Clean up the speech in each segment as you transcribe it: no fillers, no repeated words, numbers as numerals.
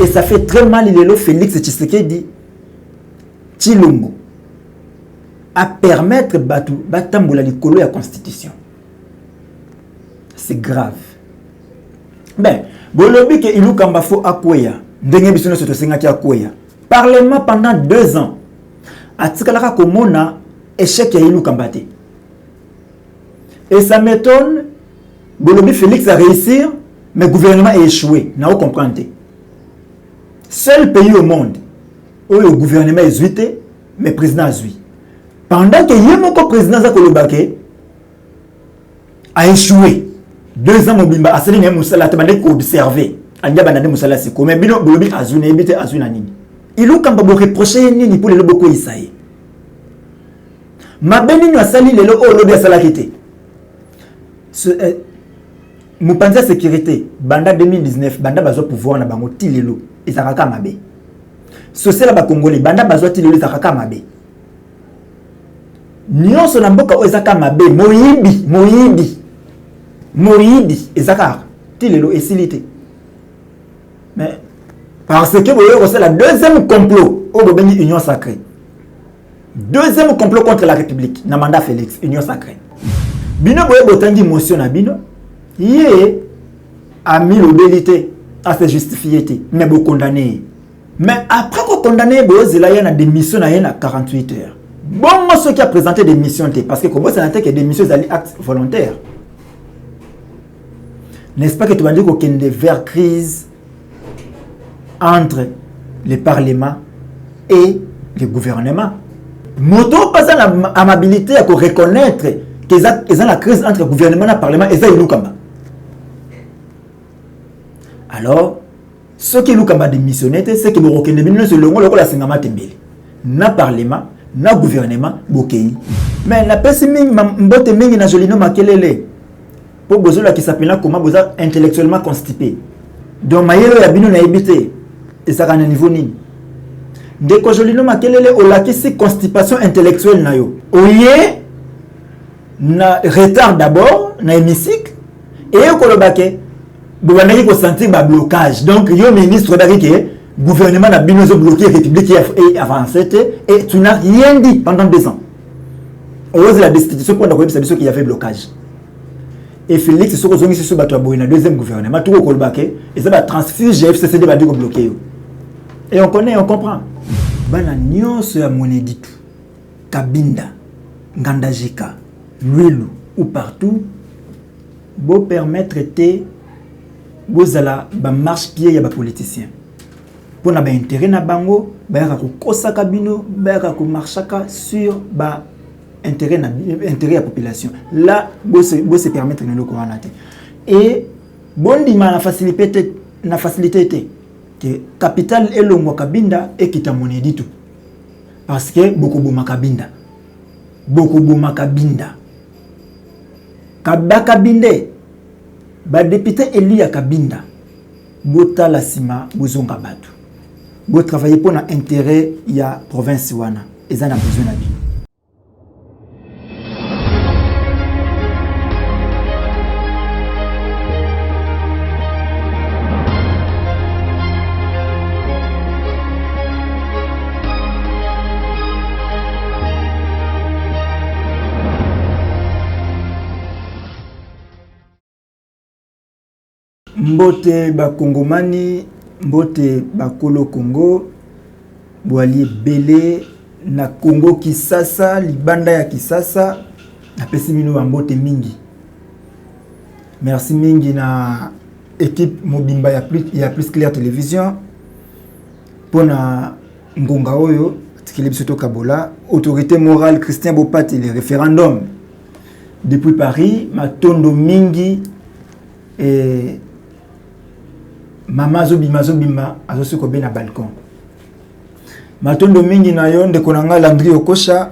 Et ça fait très mal, il est là, Félix Tshisekedi, Tshilombo, à permettre Batamboula Likolo la Constitution. C'est grave. Ben, Bolobi que Ilou Kambafo Akoya, Ndenge Bisono Soto Sengaki Akoya, Parlement pendant 2 ans, à Tsikalaka Komona, échec à Ilou Kambate. Et ça m'étonne, Bolobi Félix a réussi, mais le gouvernement a échoué. N'a pas compris. Seul pays au monde où le gouvernement est zuité, mais le président a zuité. Pendant que le président Zakolobake a échoué, 2 ans, Mobimba a sali Moussala, tu as observé. Anya Banane Moussala Siko, mais Bino Bolobi a zuné, habité a zuné Nini. Il a quand même reproché Nini pour le Boko Isaïe. Ma béni a sali le Lobby a salakité. Moupanza sécurité, Banda 2019, Banda Bazo pouvoir na bango tilelo, Isaraka Mabe. Social ba Congolais, Banda Bazo tilelo, Isaraka Mabe. Nyonso na mboka Isaraka Mabe, Moyibi, Isaraka, tilelo esilité. Mais, parce que c'est la deuxième complot au Bobeni Union Sacrée. Deuxième complot contre la République, Namanda Félix, Union Sacrée. Bino boye botangi motion na bino. Yé a mis l'obélité à se justifier, mais vous condamnez. Mais après qu'on condamne, il y a des missions à 48 heures. Bon, moi, ceux qui ont présenté des missions, parce que comme ça n'a été que des missions actes volontaires. N'est-ce pas que tu vas dire qu'il y a une vraie crise entre le Parlement et le gouvernement? Moto pas l'amabilité à reconnaître qu'ils ont la crise entre le gouvernement et le Parlement et ça, ils nous combattent. Alors, ceux qui nous ont démissionné, c'est que nous reconnaissons ce long la singama tembele. Na parlement, na gouvernement, bokei. Mais la personne mbote mingi na jolino makelele. Pour besoin qui s'appelle comment besoin intellectuellement constipé. Donc mayelo ya bino na ebité. Et ça kana niveau nini. Ndeko jolino makelele o lakisi constipation intellectuelle na yo. Oye na retard d'abord na hémicycle et kolobake vous allez sentir un blocage. Donc, il y a un ministre qui le gouvernement a bien bloqué la République et avancé et tu n'as rien dit pendant 2 ans. Ose la destitution pour la c'est qu'il y avait blocage. Et Félix, c'est ce que sur le deuxième gouvernement, tout le colbaké, et ça va transfuge FCCD va dire bloqué. Et on connaît, on comprend. Bana nyonso ya moneditu, Kabinda, Ngandajika, Lwelu ou partout, beau permettre de vous allez marche pied ya ba politicien pour na ba intérêt na bango ba ya ko kosa kabino ba ya ko marchaka sur ba intérêt ya population là vous se permettre de le coronate et bon dima na facilité que capital elongo Kabinda et kita monedi tout parce que beaucoup boma Kabinda Kabinde ba député Elia Kabinda bota la sima bozonga batu bo travailler pour na intérêt ya province wana eza na besoin na bino. Mbote ba Kongomani, mbote ba Kolo Congo, boali belé na Congo Kisasa, libanda ya Kisasa, na pesi mino ba mbote mingi. Merci mingi na équipe Mobimba ya plus clair télévision. Pona ngonga oyo, tikili bisoto Kabola, autorité morale Christian Bopati, le référendum. Depuis Paris, matondo mingi et Mama Zobima azosi ko be na balcon. Matondo mingi na yo ndeko na ngai Landry Okosha.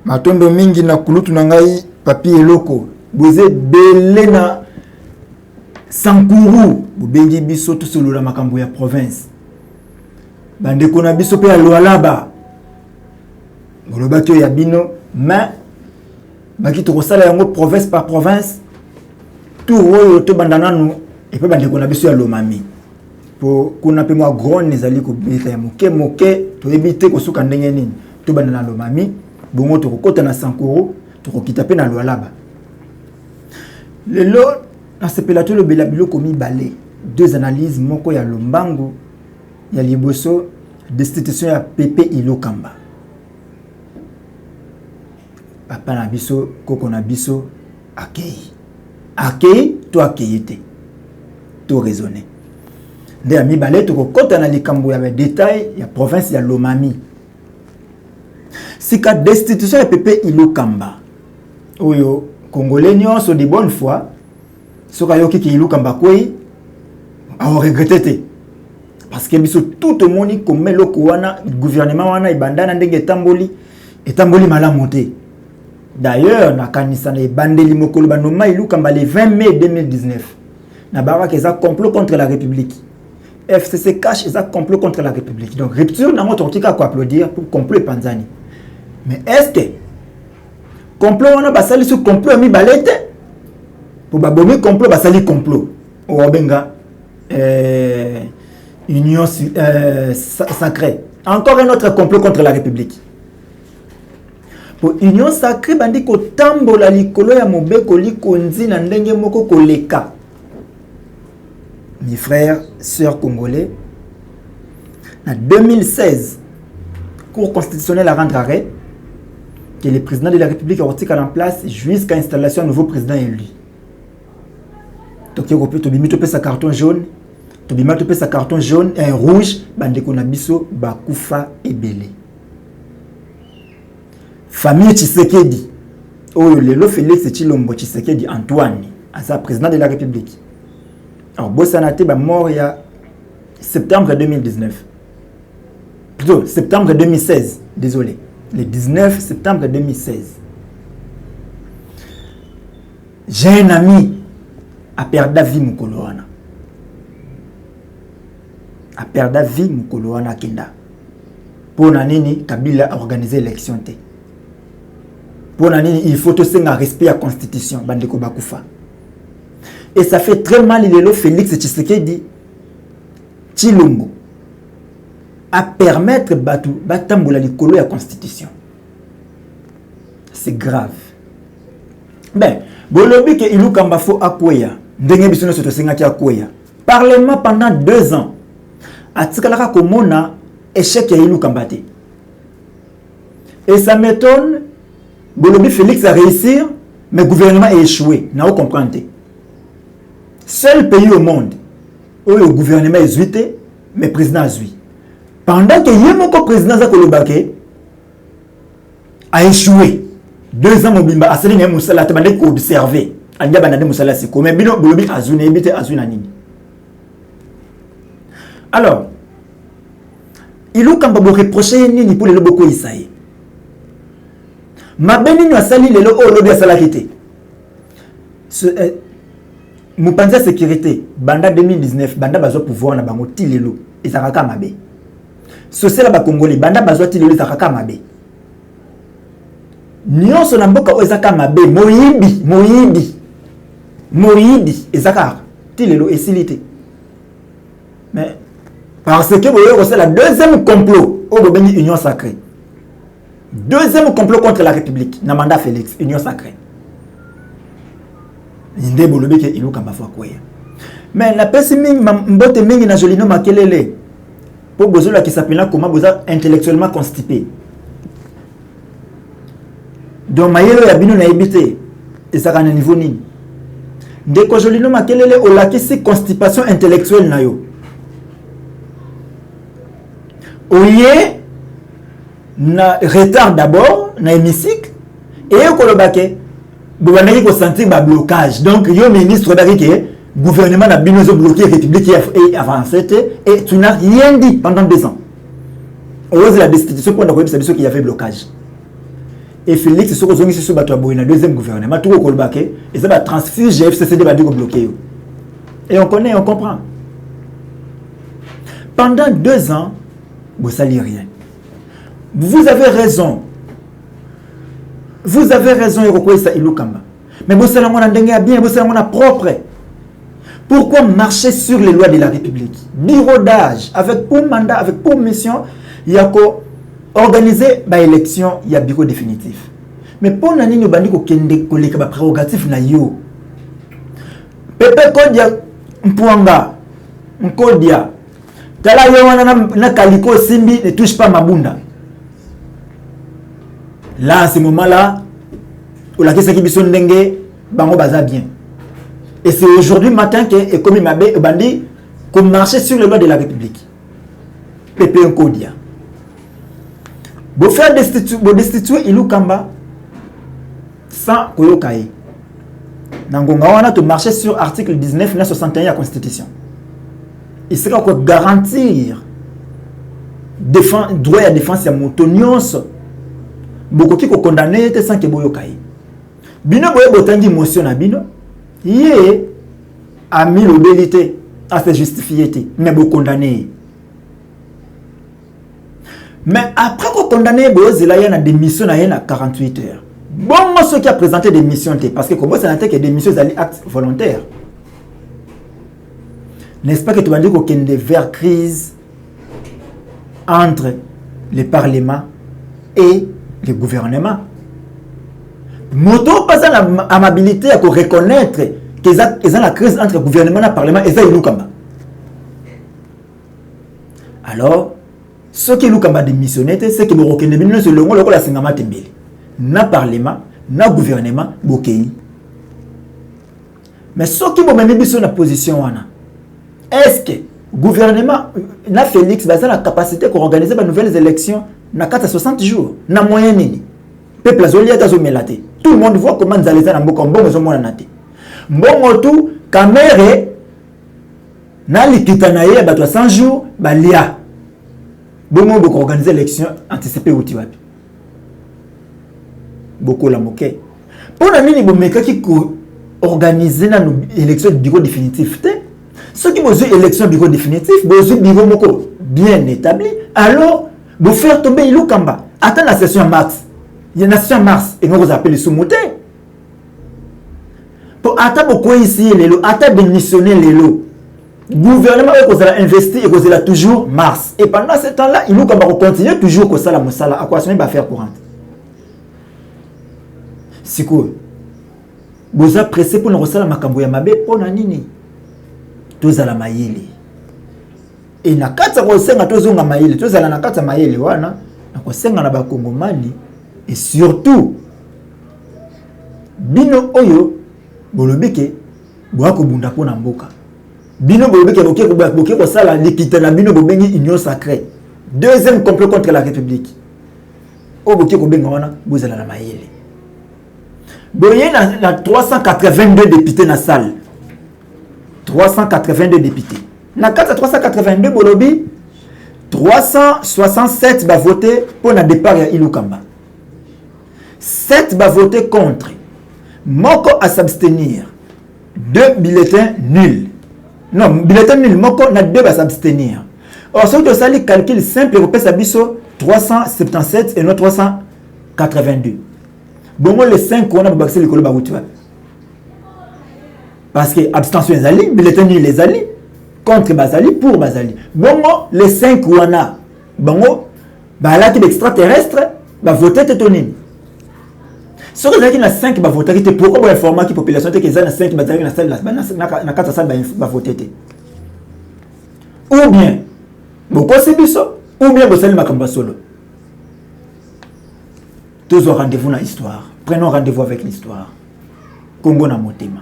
Matondo mingi na kulutu na ngai Papi Eloko. Boze belé na Sankuru. Bobengi biso to solo la makambo ya province. Bandeko na biso pe ya Lualaba. Bolobaki ya bino mais baki to kosala yango province par province. Tout oyo to bandana no et puis bandeko na biso ya Lomami. pour qu'on appelle moi grand nezali ko beta moke to éviter ko suka ndenge nini to bana na lomami bongo to kota na sankoro to kokita pe na lwalaba lelo na sepelato le belabilo komi balé deux analyses moko ya lombango ya liboso destitution ya Pepe Ilokamba papa na biso koko na biso akei to akeyete to raisonner nde ami balé to kota na likambo ya détail ya province ya Lomami sika destitution ya Pepe Ilokamba oyo congolais nyonso de bonne foi soka yoki ki Ilokamba kwei a regretté parce que biso tout le monde comme loko wana gouvernement wana ibandana ndenge etamboli malamu te. D'ailleurs na kanisa na ibandeli mokolo banoma Ilokamba le 20 mai 2019 na baraka eza complot contre la République. FCC cache eza complot contre la République. Donc rupture na moto tika ko applaudir pour complot panzani. Mais est-ce que complot wana basali sur complot mi balete pour babomi complot basali complot o benga union sacrée. Encore un autre complot contre la République. Pour union sacrée bandi ko tambola likolo ya mobeko likonzi na ndenge moko koleka. Mes frères, sœurs congolais, en 2016, Cour constitutionnelle a rendu arrêt que le président de la République a retiré en place jusqu'à l'installation d'un nouveau président élu. Donc, il y a sa carton jaune, sa carton jaune et un rouge, bandeko na biso bakufa ebele. Famille Tshisekedi, oh lelo Félix Tshilombo Tshisekedi Antoine, à président de la République. Alors, Bossanate est mort il y a septembre 2019. Plutôt, septembre 2016. Désolé. Le 19 septembre 2016. J'ai un ami à perdre la vie Mukoloana. À perdre la vie Mukoloana Kenda. Pour Nanini, Kabila a organisé l'élection. Pour Nanini, il faut aussi un respect à la Constitution. Bandeko Bakufa. Et ça fait très mal, il est là, Félix Tshisekedi Tshilombo à permettre Batamboula Likolo la Constitution. C'est grave. Ben, Bolobi que Ilokamba fo akweya, ndenge biso no sotosenga ki akweya. Parlement pendant 2 ans. Atikalaka komona échec ya Ilokamba te. Et ça m'étonne, Bolobi Félix a réussi, mais le gouvernement a échoué. N'a pas compris. Seul pays au monde où le gouvernement est zuité, mais le président a zuité. Pendant que le président a échoué, 2 ans, Mobimba a sali Moussala, tu m'as observé. Anya Banade Moussala, c'est comme Bino Bolobi a zuné, évité a zuné. Alors, il a quand même reproché ni pour les loboko Isaïe. Ma béni a sali les loboko de Salakité. Mupanza sécurité banda 2019 banda bazo pouvoir na bango tilelo ezakaka mabe social ba congolais banda bazo tilelo ezakaka mabe nyonso na mboka ezaka mabe moyibi ezaka tilelo esilité mais parce que boyo c'est la deuxième complot au Bobeni union sacrée, deuxième complot contre la République na mandat Félix union sacrée. Inde bolobi ke Ilokamba fo akweya. Mais la pesi mingi mbote mingi na jolino makelele. Po bozola ki sapena comment boza intellectuellement constipé. Donc mayelo ya bino na ebité ezaka na niveau nini. Ndeko jolino makelele olakisi constipation intellectuelle na yo. Oye na retard d'abord na hémicycle et kolobake vous allez sentir un blocage. Donc, le ministre d'Afrique, le gouvernement a bien bloqué la République et avancé. Et tu n'as rien dit pendant 2 ans. On ose la destitution pour la qu'il y avait blocage. Et Félix, ce que vous avez sur le deuxième gouvernement, tout le monde et ça va transfuger FCCD va bloquer. Et on connaît, on comprend. Pendant 2 ans, vous ne savez rien. Vous avez raison. Vous avez raison, Ilokamba. Mais vous savez, on a bien, vous savez, on a propre. Pourquoi marcher sur les lois de la République? Bureau d'âge, avec pour mandat, avec pour mission, il y a organiser l'élection, il y a bureau définitif. Mais pour nani nous bandi ko kende ko leka ba prérogatif na yo. Pepe kodia mpuanga, mkodia. Tala yo wana na kaliko simbi ne touche pas mabunda. Là, à ce moment-là, on a qui biso ndenge bango baza bien. Et c'est aujourd'hui matin que comme il m'a dit qu'on marchait sur les lois de la République. Pepe Nkodia. Vous faire destituer Ilou Kamba sans Koyokaye. Nangonga wana to marcher sur article 19 961 de la Constitution. Il sera quoi garantir droit à défense à Montonios. Beaucoup qui condamné sans que Boyokaye. Bino boye botangi motion na bino. Yé a mis l'obélité à se justifier, mais vous condamnez. Mais après qu'on condamne, il y a des missions à 48 heures. Bon, ceux qui ont présenté des missions, parce que comme ça n'a que des missions actes volontaires. N'est-ce pas que tu vas dire qu'il y a une vraie crise entre le Parlement et le gouvernement? Moto pas l'amabilité à reconnaître qu'ils ont la crise entre le gouvernement et le Parlement et ça il kamba. Alors, ce qui nous kamba démissionné, c'est que nous reconnaissons ce longo la singama tembele. Na Parlement, na gouvernement, bokei. Mais ce qui m'a mis sur la position wana, est-ce que le gouvernement na Félix a la capacité d'organiser de nouvelles élections na 60 jours, na moyen nini? Peuple azolia tazo melate. Tout le monde voit comment nous allons faire un bon combat. Bon, tout, caméra, na likitanaye, à 100 jours, balia. Bon, on va organiser l'élection anticipée au Tiwapi. Beaucoup la moquée. Pour la mini, bon, mais qui organiser l'élection du bureau définitif, ceux qui ont eu l'élection du bureau définitif, vous avez bureau moko bien établi, alors, vous faire tomber Ilou Kamba. Attends la session en mars. Il y a une session en mars, et on vous appelle les sous-moutés. Pour attendre beaucoup ici, les lots, attendre démissionner les lots. Le gouvernement va investir et va toujours mars. Et pendant ce temps-là, il nous va continuer toujours comme ça la moussala. À quoi ça va faire courante? C'est quoi? Vous êtes pressé pour nous recevoir ma camboya mabe pour nani? Tous à la maïli. Et na kata kosenga tozonga maïli, tous à la nakata maïli wana, na kosenga na ba Kongomani et surtout bino oyo bolobike boako bunda ko na mboka. Bino bolobike boke ko sala likita na bino bobengi union sacrée. Deuxième complot contre la République. O boke ko benga wana bozala na maïli. Boye na 382 députés na salle. 382 députés. Na 382 bolobi 367 va voter pour le départ à Ilou Kamba. 7 va voter contre. Moko à s'abstenir. 2 bulletins nuls. Non, bulletin nul. Moko na 2 va s'abstenir. Or, ce que ça les calcul simple, vous pouvez savoir 377 et non 382. Bon, les 5 on a baxé le colo baoutua. Parce que abstention les alliés, bulletin nul les alliés. Contre Bazali, pour Bazali. Bon, les 5 wana, bon, là qui est extraterrestre, va voter tétonine. Ce que qui na 5 va voter, pourquoi on informer qui population que ça na 5 va na salle na 4 salle va voter. Ou bien, beaucoup c'est biso, ou bien vous allez makamba solo. Tous au rendez-vous dans l'histoire. Prenons rendez-vous avec l'histoire. Congo na motema.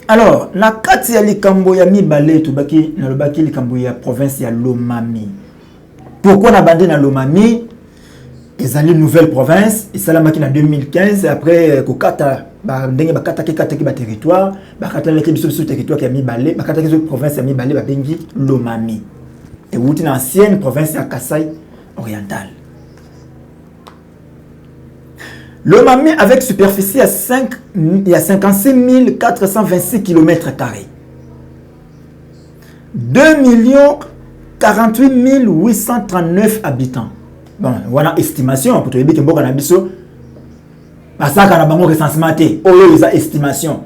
Alors, na kati ya likambo ya mibale tubaki na lobaki likambo ya province ya Lomami. Pourquoi na bandé na Lomami? Ils allaient une nouvelle province, et ça l'a marqué en 2015 après kokata ba ndenge bakata ki ba territoire, bakata la kibiso sur territoire ya mibale, bakata ki province ya mibale ba bengi Lomami. Et wuti na ancienne province ya Kasai oriental. Lomami avec superficie à 56 426 km². 2 48 839 habitants. Bon, voilà estimation pour te dire que Mboka Nabiso, parce que na bango recensement té, oyo les estimation.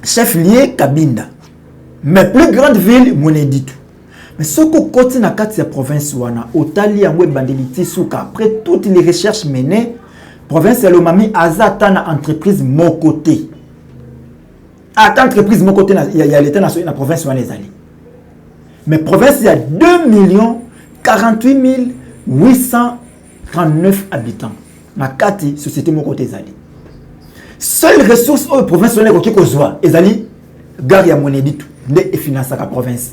chef-lieu Kabinda. Mais plus grande ville, Moneditu. Mais ce que côté na kati ya province wana, otali yango bandeliti souka après toutes les recherches menées, province ya Lomami azata na entreprise mon côté. Ata entreprise mon côté il y a l'état national na province wana ezali. Mais province il y a 2 48 839 habitants. Na kati société mon côté ezali. Seule ressource au province wana ko kozwa ezali gare ya Moneditu nde finance la province.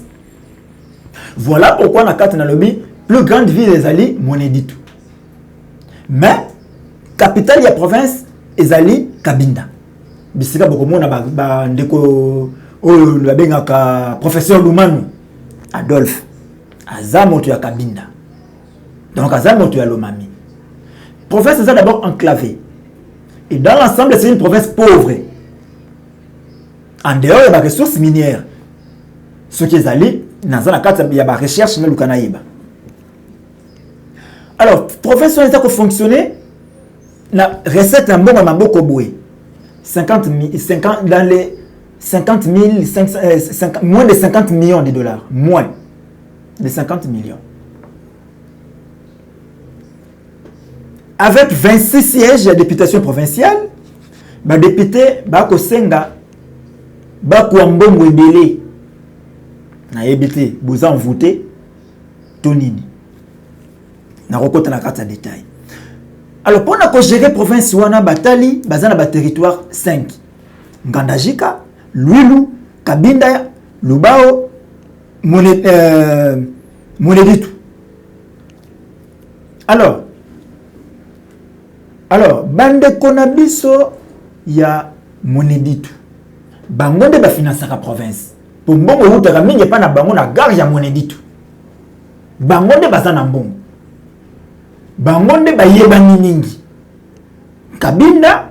Voilà pourquoi na kati na lobby plus grande ville ezali Moneditu. Mais capitale ya province ezali Kabinda. Bisika bokomona ba ndeko oyo babengaka professeur Lumanu Adolphe azamoto ya Kabinda. Donc azamoto ya Lomami. Province est d'abord enclavée. Et dans l'ensemble c'est une province pauvre. En dehors il y a des ressources minières. Ce qui est allé dans la carte il y a des recherches mais Lukanaïba. Alors province ça que fonctionner la recette en bon maboko boué 50 dans les 50 000 500, moins de 50 millions de dollars, moins de 50 millions. Avec 26 sièges de députation provinciale, les députés bako senga bako ambongo ebele na ebité boza en voté tonini na rekota na carte de détail. Alors pour na ko gérer province wana batali bazana ba territoire 5 Ngandajika, Lwilu, Kabinda, Lubao, Moneditu. Alors bande konabiso ya Moneditu. Bango de ba finance la province. Pour mbongo utaka mingi pa na bango na gare ya Moneditu. Bango de bazana mbongo. Bango de ba yebani mingi. Kabinda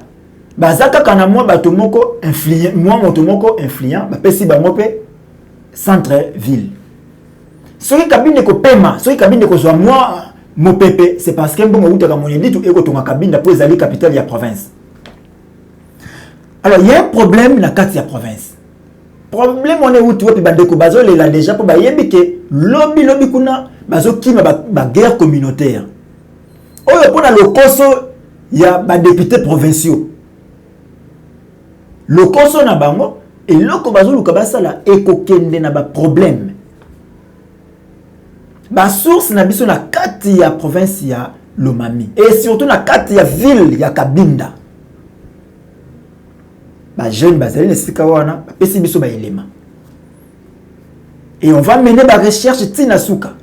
bazaka kana mwa bato moko influent, mwa moto moko influent, ba pesi bango pe centre ville. Soki Kabinda ko pema, soki Kabinda ko zwa mwa mopepe, c'est parce que mbongo utaka Moneditu eko tonga Kabinda pour ezali capitale ya province. Alors il y a un problème na kati ya province. Problème on est où tu vois bandeko bazo lela déjà pour ba yebi ke lobby kuna bazo kima ba guerre communautaire. Oyo pona lokoso ya ba députés provinciaux. Lokoso na bango et loko bazo luka basala ekokende na ba problème. Ba source na biso na kati ya province ya Lomami et surtout na kati ya ville ya Kabinda. Ba jeune bazali nesika wana pesi biso ba elema. Et on va mener ba recherche tina suka.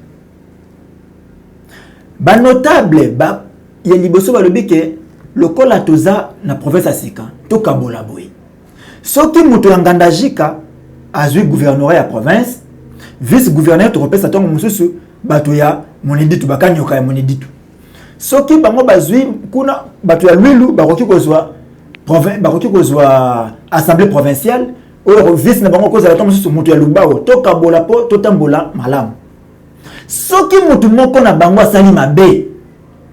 Ba notable ba ya liboso ba lobi ke lokola toza na province asika to kabola boy. Soki muto ya Ngandajika azui gouvernorat ya province, vice gouverneur to repesa tongo mususu bato ya Moneditu bakanyoka ya Moneditu. Soki bango bazui kuna bato ya Lwilu bakoki kozwa province bakoki kozwa assemblée provinciale ou vice na bango kozala tongo mususu muto ya Lubao to kabola po to tambola malamu. Soki mutu moko na bango asali mabe,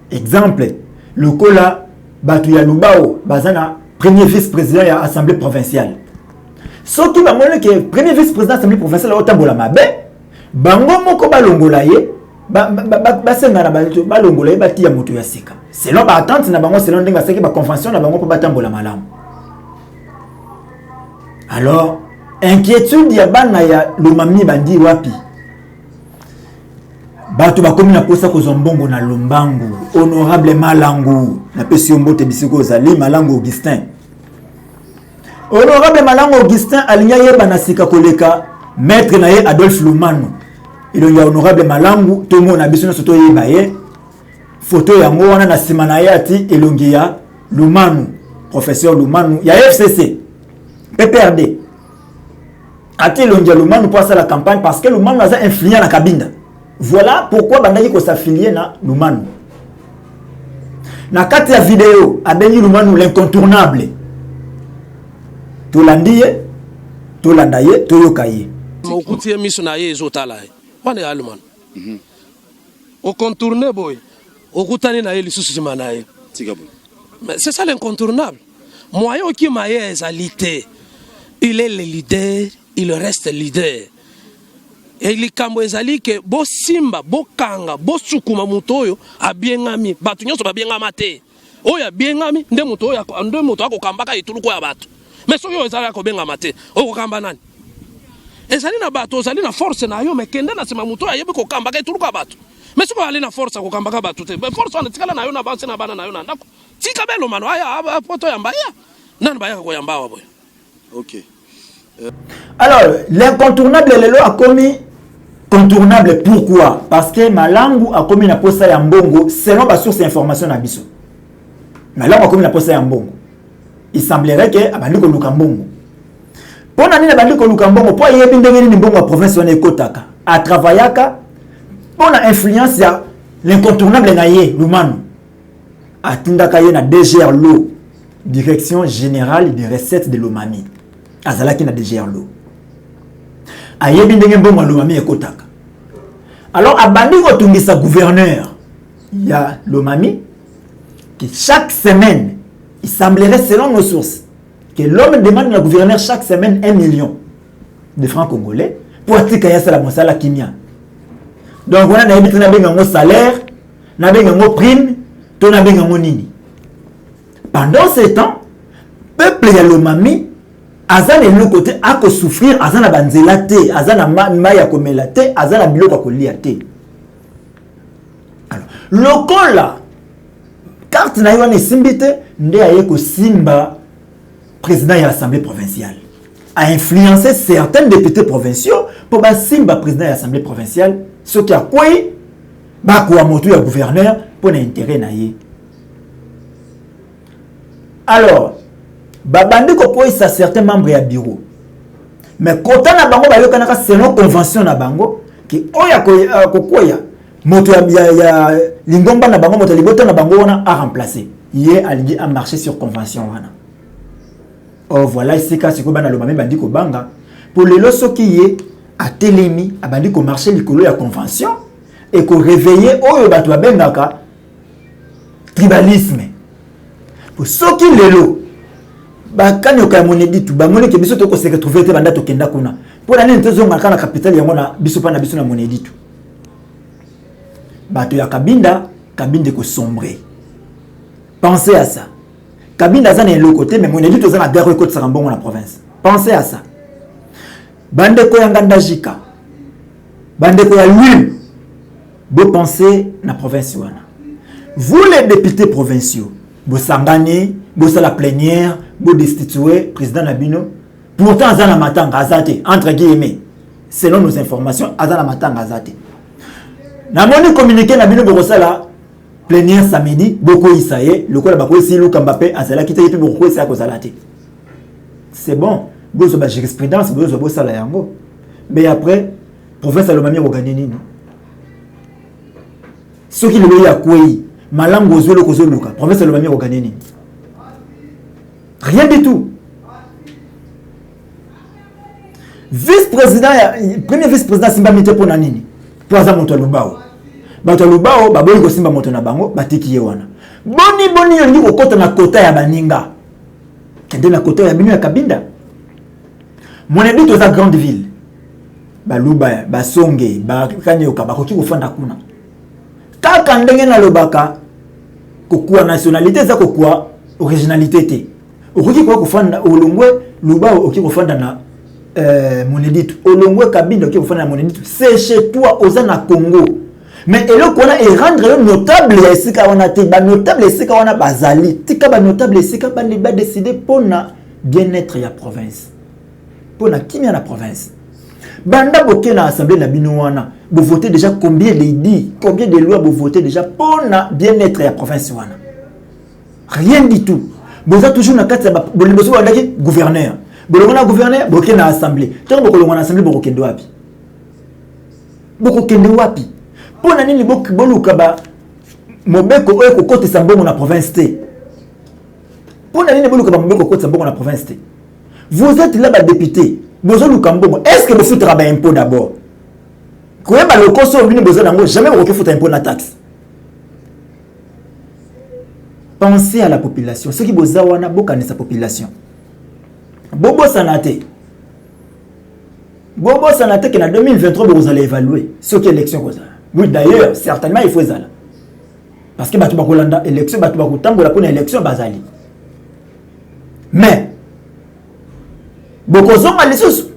exemple lokola bato ya Lubao bazana premier vice-président ya assemblée provinciale. Soki bamone ke premier vice-président assemblée provinciale otambola mabe, bango moko balongola ye basenga na balongola ye batia mutu ya sika. Selon ba attente na bango selon ndenga seki ba convention na bango po batambola malamu. Alors inquiétude ya bana ya Lomami bandi wapi? Bato bakomi na posa ko zombongo na Lombangu, honorable Malangu, na pesi mbote bisiko zali Malangu Augustin. Honorable Malangu Augustin alinya yeba na sika koleka maître na ye Adolphe Lumanu. Il y a honorable Malangu to mo na biso na soto yeba ye. Photo yango wana na sima na ye ati elongi ya Lumanu, professeur Lumanu ya FCC. PPRD. Ati elongi ya Lumanu pour ça la campagne parce que Lumanu a influent na Kabinda. Voilà pourquoi bandaki ko s'affilier na Lumanu. Na kati ya vidéo abengi Lumanu l'incontournable. Tolandie, tolandaye, toyokaye. Mokutie miso na ye ezotala. Wane ya Lumanu. Au contourné boy. Okutani na ye lisusu jima na ye. Tigabo. Mais c'est ça l'incontournable. Moyen qui maye ezalité. il est le leader, il reste leader. Et likambo ezali ke bo simba, bo kanga, bo sukuma mutoyo abiengami, batu nyonso babiengama te. Oya biengami nde mutoyo nde muto akokambaka ituluko ya batu. Mais soyo ezali akobengama te. Okokamba nani? Ezali na batu, ezali na force na yo mekende na sima mutoyo ayebi kokambaka ituluko ya batu. Mais soko ali na force kokambaka batu te. Mais force wana tikala na yo na banse na bana na yo na ndako. Tika belo mano aya poto ya mbaya. Nani bayaka ko yamba wabo. OK. Alors, l'incontournable lelo a commis contournable. Pourquoi? Parce que Malangu a commis la poste ya mbongo selon la source d'information na biso. Malangu a commis la poste ya mbongo. Il semblerait que abandiko lukambongo. Pona nini abandiko lukambongo po yebi ndenge ni mbongo wa province wana ekotaka. A travaillaka pona influence ya l'incontournable na ye Lumanu. Atindaka ye na DGR Lo, Direction Générale des Recettes de l'Omami. Azalaki na DGR Lo. Ayebi ndenge mbongo Lomami ekotaka. Alors abandi ko tungisa gouverneur ya Lomami que chaque semaine, il semblerait selon nos sources que l'homme demande au gouverneur chaque semaine 1 million de francs congolais pour attika ya sala mosala kimia. Donc on a na yebi na benga ngo salaire, na benga ngo prime, to na benga ngo nini. Pendant ce temps, peuple ya Lomami azana le côté a ko souffrir, azana banzela te, azana maya komela te, azana biloko kolia te. Alors, lokola carte na yo ne simbite nde aye ko simba président de l'Assemblée provinciale a influencé certains députés provinciaux pour ba simba président de l'Assemblée provinciale ce qui a quoi ba ko moto ya gouverneur pour l'intérêt na ye. Alors babandi ko poisa certains membres ya bureau. Mais kota na bango ba yo kanaka selon convention na bango ki oya ko koya moto ya lingomba na bango moto libota na bango wana a remplacer. Hier alingi a marché sur convention wana. Oh voilà ici ka siko bana Lomami bandi ko banga pour le loso qui est à telemi abandi ko marché likolo ya convention et ko réveiller oyo bato bengaka tribalisme. Pour ceux qui lelo bakani ka monedi tu bangone ke biso to ko se retrouver te banda to kenda kuna pour la nini tezo marka na capitale yango na biso pa na biso na monedi tu bato ya Kabinda ko sombrer. Pensez à ça. Kabinda za na le côté mais monedi to za na derrière côté Sarambongo na province. Pensez à ça. Bande ko yanga ndajika. Bande ko ya lui. Bo pensez na province wana. Vous les députés provinciaux, vous sangani, vous la plénière, vous destituer président Nabino. Pourtant azana matanga azate entre guillemets. Selon nos informations, azana matanga azate. Na moni communiqué Nabino bokosala plénière samedi, boko isaye, le quoi bako si Luka Mbappé azala kité puis boko isa ko zalate. C'est bon, bozo ba jurisprudence, bozo bo sala yango. Mais après professeur Lomami ogani nini? Ce qui le ya kwei, malango zolo ko zoluka, professeur Lomami ogani nini? Rien du tout. Vice-président, premier vice-président Simba Mite pour Nanini. Pour Aza Montolubao. Montolubao, baboyi ko Simba Moto na bango, batiki ye wana. Boni yo ndiko kota na kota ya baninga. Kende na kota ya binu ya Kabinda. Monedi to za grande ville. Baluba, basonge, bakanyoka, bakoki kofanda kuna. Kaka ndenge na lobaka kokua nationalité za kokua originalité te. Okoki kwa kufanda olongwe luba okoki kufanda na moneditu olongwe Kabinda okoki kufanda na moneditu c'est chez toi ozana Congo mais eloko wana et rendre notable ya esika wana te ba notable esika wana bazali tika ba notable esika ba décider pona bien-être ya province pona kimia na province banda boké na assemblée na bino wana vous votez déjà combien de lois vous votez déjà pona bien-être ya province wana rien du tout. Vous avez toujours une carte de gouverneur. Vous avez un gouverneur, vous avez une assemblée. Quand vous avez une assemblée, vous avez une wapi. Vous avez une wapi. Pour nani li boku bolukaba mobeko oyo ko kote sambongo na province te. Pour nani li bolukaba mobeko kote sambongo na province te. Vous êtes là bas député. Vous avez Lukambongo. Est-ce que vous foutez un impôt d'abord? Quand même le conseil venu besoin d'ango jamais vous foutre un impôt na taxe. Pensez à la population. Ce qui vous a wana boka sa population. Bobo sanate. Bobo Sanate que en 2023 vous allez évaluer ce qui est élection comme ça. Oui d'ailleurs certainement il faut ça là. Parce que batu bakolanda élection batu bakotambola pour élection bazali. Mais beaucoup zonga les choses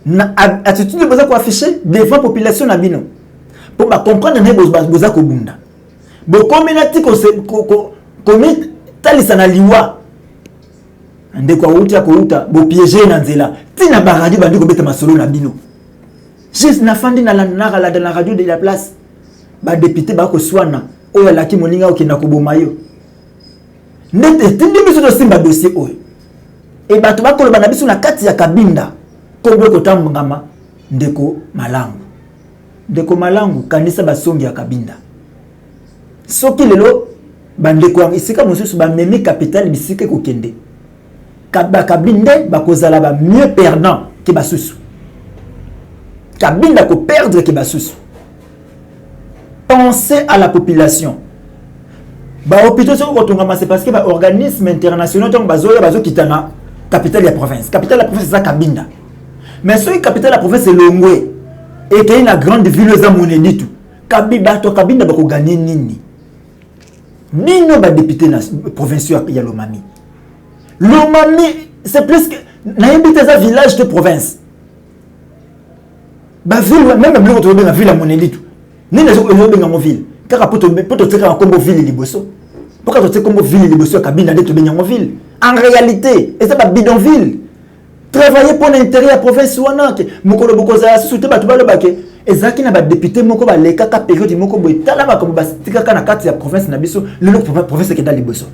na attitude de boza ko afficher devant population na bino. Pour comprendre ne boza ko bunda. Beaucoup menati ko komit talisa na liwa. Ande kwa uta bo piéger na nzela. Tina ba radio bandi ko beta masolo na bino. Juste na fandi na la radio de la place. Ba député ba ko swana oyo laki moninga okenda ko bomayo. Ndete tindi biso to simba dossier oyo. Et bato ba ko bana biso na kati ya kabinda. Ko bo ko tambangama ndeko malangu. Ndeko malangu kanisa basongi ya kabinda. Soki lelo bandeko yang isika mosusu ba memi capital bisike ko kende. Kabinde bakozala ba mieux perdant que basusu. Kabinda ko perdre que basusu. Pensez à la population. Ba hôpital so ko tongama c'est parce que ba organisme international donc bazo kitana capitale de la province. Capitale de la province c'est ça Kabinda. Mais ce capitale de la province c'est Longwe et qu'il y a une grande ville za monedi tout. Kabinda ba ko gagner nini. Nino ba député na provincial ya Lomami. Lomami, c'est plus que... N'habite un village de province. Bah ville, même le retour de la ville à Monelito. Ni les autres dans mon ville. Car pour te tirer en combo ville liboso. Pourquoi tu tirer combo ville liboso à Kabinda de te baigner en ville? En réalité, et c'est pas bidonville. Travailler pour l'intérêt de la province ou en Mokolo Bokoza, soutenir Batouba le baquet. Et ça qui n'a pas député, Moko ba les kaka période, Moko boy, talama comme Bastika na kati ya province na biso, le province qui est dans liboso.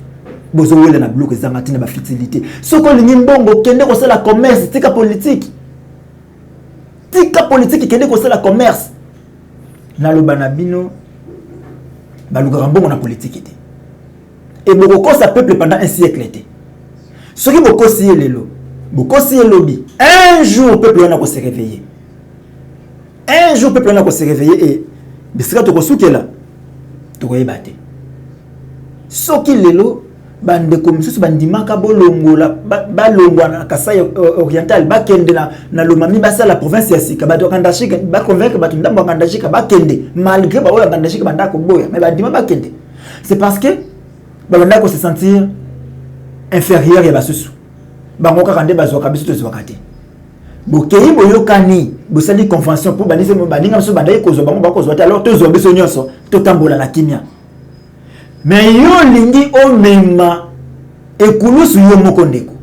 Bozo wele na bloc ezangati na ba fertilité soko lingi mbongo kende ko sala commerce tika politique kende ko sala commerce na lo banabino baluka mbongo na politique était et boko sa peuple pendant un siècle était soki boko si lelo boko si lobby un jour peuple na ko se réveiller et bisika to ko sukela to ko yebate soki lelo bande comme ça bandimaka bolongola balongwa na Kasai oriental bakende na Lomami basa la province ya Sika bato kandashika ba convaincre bato ndambo kandashika bakende malgré ba oya kandashika bandako boya mais bandima bakende c'est parce que bandako se sentir inférieur ya basusu bango kande bazoka biso to zwakate bokei boyokani bosali convention pour banise mo bandinga so bandaye kozo bango bakozwa alors to zo biso nyonso to tambola na kimia. Mais yo lingi omema ekulusu yo moko ndeko.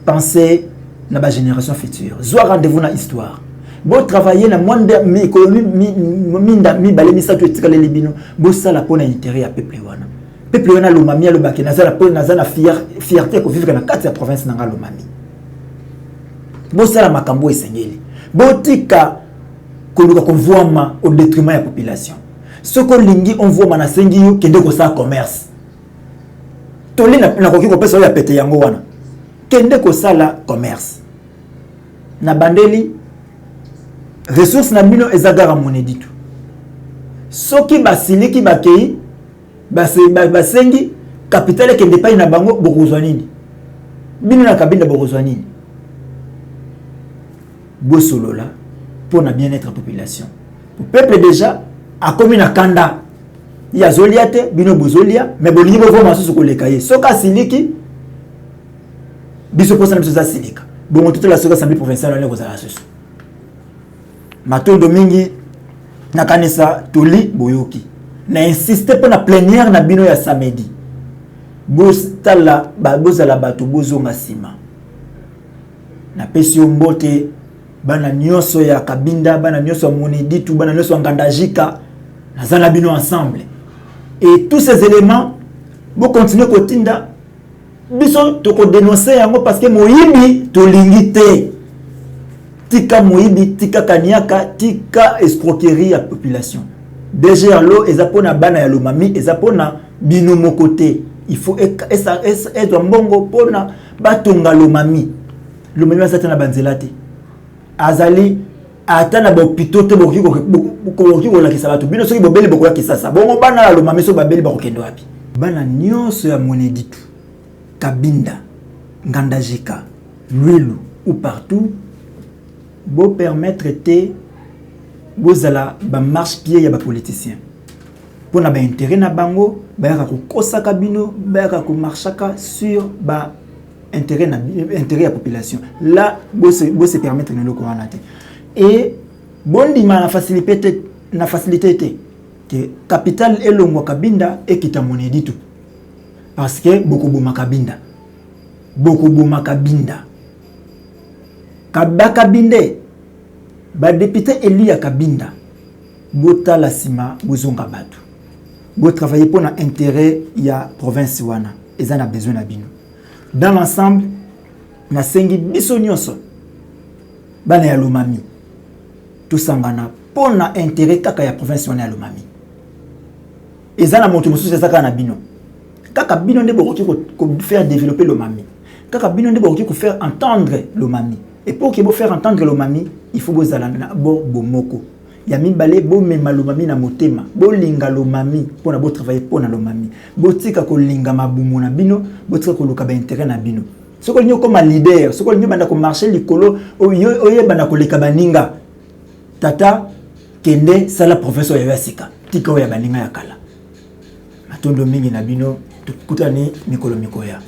Pensez na ba génération future. Zwa rendez-vous na histoire. Bo travailler na monde économie mi balemi sa to etikale libino. Bo sala pona intérêt ya peuple wana. Peuple wana Lomami ya lobaki nazala pona nazana fierté ko vivre na kati ya province na Lomami. Bo sala makambo esengeli. Bo tika ko luka konvoama au détriment ya population. Ce qu'on lingi on voit manasengi yo kende ko sa commerce toli na koki ko pesa ya pete yango wana kende ko sala commerce na bandeli ressources na bino ezagara moneditu soki basiliki bakei basengi capital kende pa na bango bokozwa nini bino na Kabinda bokozwa nini bosolola pour na bien-être population pour peuple déjà a commis na kanda ya zoliate bino bozolia mais bolingi bovo masusu ko lekaye soka siliki biso posa na biso za silika bon toute la soka assemblée provinciale ko za susu matondo mingi na kanisa toli boyoki na insister pour na plénière na bino ya samedi bostala bozala bato bozonga sima na pesi mbote bana nyonso ya Kabinda bana nyonso moneditu bana nyonso ngandajika nazana bino ensemble et tous ces éléments vous continuez kotinda biso to ko dénoncer yango parce que moyibi to lingité tika moyibi tika kaniaka tika escroquerie à population déjà l'eau ezapona bana ya Lomami ezapona bino mokoté il faut être mbongo pona batonga Lomami azatana banzelate azali atana ba hôpital te boki ko la kisaba to bino soki bobeli bokola kisasa bongo bana la Lomami so babeli ba kokendo wapi bana nyonso ya moneditu Kabinda Ngandajika Lwelu ou partout bo permettre te bozala ba marche pied ya ba politicien pour na ba intérêt na bango ba ya ko kosaka bino ba ya ko marchaka sur ba intérêt à la population. Là, vous se permettre de le couronner. Et bon dima na facilité que capital et longo kabinda et kita monedi tout. Parce que beaucoup boma kabinda. Kabaka binde. Ba député Elia Kabinda. Bota la sima bozonga batu. Bo travailler pour na intérêt ya province wana. Ils en a besoin na bino. Dans l'ensemble, na sengi biso nyonso bana ya Lomami tout sangana pour na intérêt kaka ya province wana ya Lomami ezana moto mosusu ezaka na bino kaka bino nde bokoki ko faire développer Lomami kaka bino nde bokoki ko faire entendre Lomami et pour que bo faire entendre Lomami il faut bozala na bord bomoko ya mibale bo mema Lomami na motema bo linga Lomami pour na bo travailler pour na Lomami bo tika ko linga mabumu na bino bo tika ko luka ba intérêt na bino soko nyo comme leader soko nyo banda ko marcher likolo oye banda ko leka baninga tata kende sala professeur ya sika tika oya baninga ya kala matondo mingi na bino tukutani mikolo mikoya.